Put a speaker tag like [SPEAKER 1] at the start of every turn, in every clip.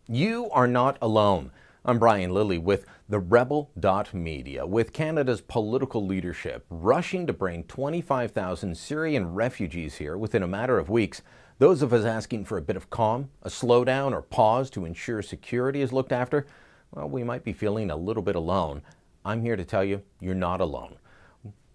[SPEAKER 1] You are not alone. I'm Brian Lilley with TheRebel.media. With Canada's political leadership rushing to bring 25,000 Syrian refugees here within a matter of weeks, those of us asking for a bit of calm, a slowdown, or pause to ensure security is looked after, well, we might be feeling a little bit alone. I'm here to tell you, you're not alone.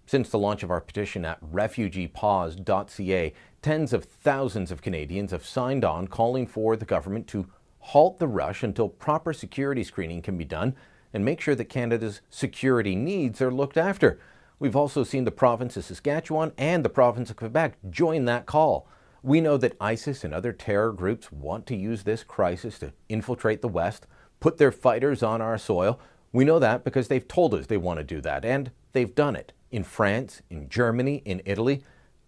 [SPEAKER 1] Since the launch of our petition at refugeepause.ca, tens of thousands of Canadians have signed on calling for the government to halt the rush until proper security screening can be done and make sure that Canada's security needs are looked after. We've also seen the province of Saskatchewan and the province of Quebec join that call. We know that ISIS and other terror groups want to use this crisis to infiltrate the West, put their fighters on our soil. We know that because they've told us they want to do that, and they've done it. In France, in Germany, in Italy,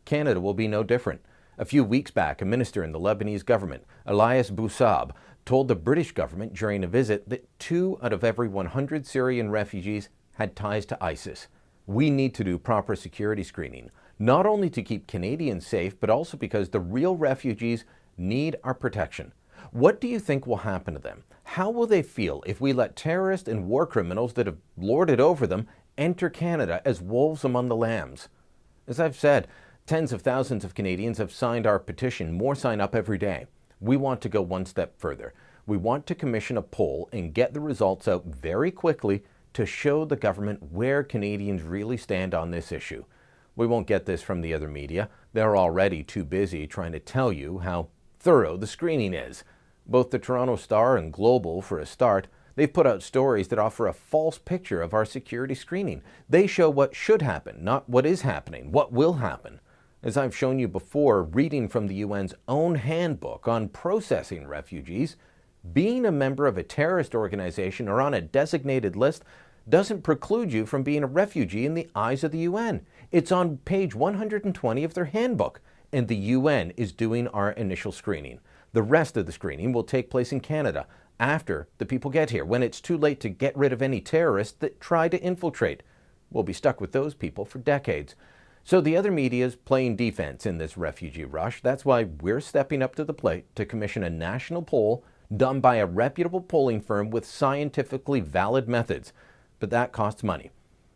[SPEAKER 1] Canada will be no different. A few weeks back, a minister in the Lebanese government, Elias Boussab, told the British government during a visit that 2 out of every 100 Syrian refugees had ties to ISIS. We need to do proper security screening, not only to keep Canadians safe, but also because the real refugees need our protection. What do you think will happen to them? How will they feel if we let terrorists and war criminals that have lorded over them enter Canada as wolves among the lambs? As I've said, tens of thousands of Canadians have signed our petition. More sign up every day. We want to go one step further. We want to commission a poll and get the results out very quickly to show the government where Canadians really stand on this issue. We won't get this from the other media. They're already too busy trying to tell you how thorough the screening is. Both the Toronto Star and Global, for a start, they've put out stories that offer a false picture of our security screening. They show what should happen, not what is happening, what will happen. As I've shown you before, reading from the UN's own handbook on processing refugees, being a member of a terrorist organization or on a designated list doesn't preclude you from being a refugee in the eyes of the UN. It's on page 120 of their handbook, and the UN is doing our initial screening. The rest of the screening will take place in Canada after the people get here, when it's too late to get rid of any terrorists that try to infiltrate. We'll be stuck with those people for decades. So the other media is playing defense in this refugee rush. That's why we're stepping up to the plate to commission a national poll done by a reputable polling firm with scientifically valid methods. But that costs money.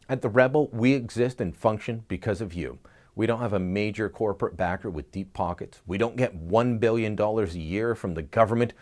[SPEAKER 1] At The Rebel, we exist and function because of you. We don't have a major corporate backer with deep pockets. We don't get $1 billion a year from the government.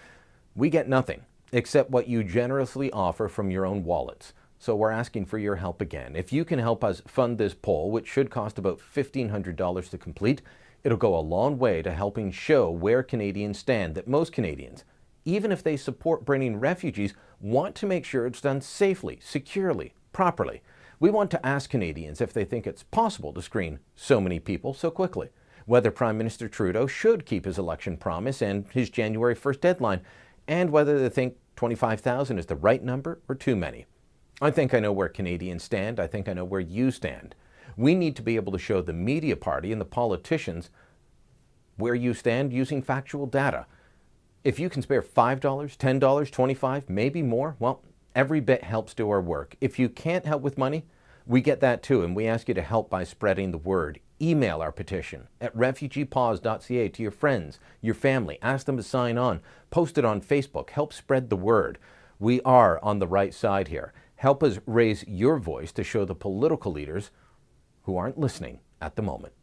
[SPEAKER 1] We get nothing except what you generously offer from your own wallets. So we're asking for your help again. If you can help us fund this poll, which should cost about $1,500 to complete, it'll go a long way to helping show where Canadians stand, that most Canadians, even if they support bringing refugees, want to make sure it's done safely, securely, properly. We want to ask Canadians if they think it's possible to screen so many people so quickly, whether Prime Minister Trudeau should keep his election promise and his January 1st deadline, and whether they think 25,000 is the right number or too many. I think I know where Canadians stand. I think I know where you stand. We need to be able to show the media party and the politicians where you stand using factual data. If you can spare $5, $10, $25, maybe more, well, every bit helps do our work. If you can't help with money, we get that too, and we ask you to help by spreading the word. Email our petition at refugeepause.ca to your friends, your family. Ask them to sign on. Post it on Facebook. Help spread the word. We are on the right side here. Help us raise your voice to show the political leaders who aren't listening at the moment.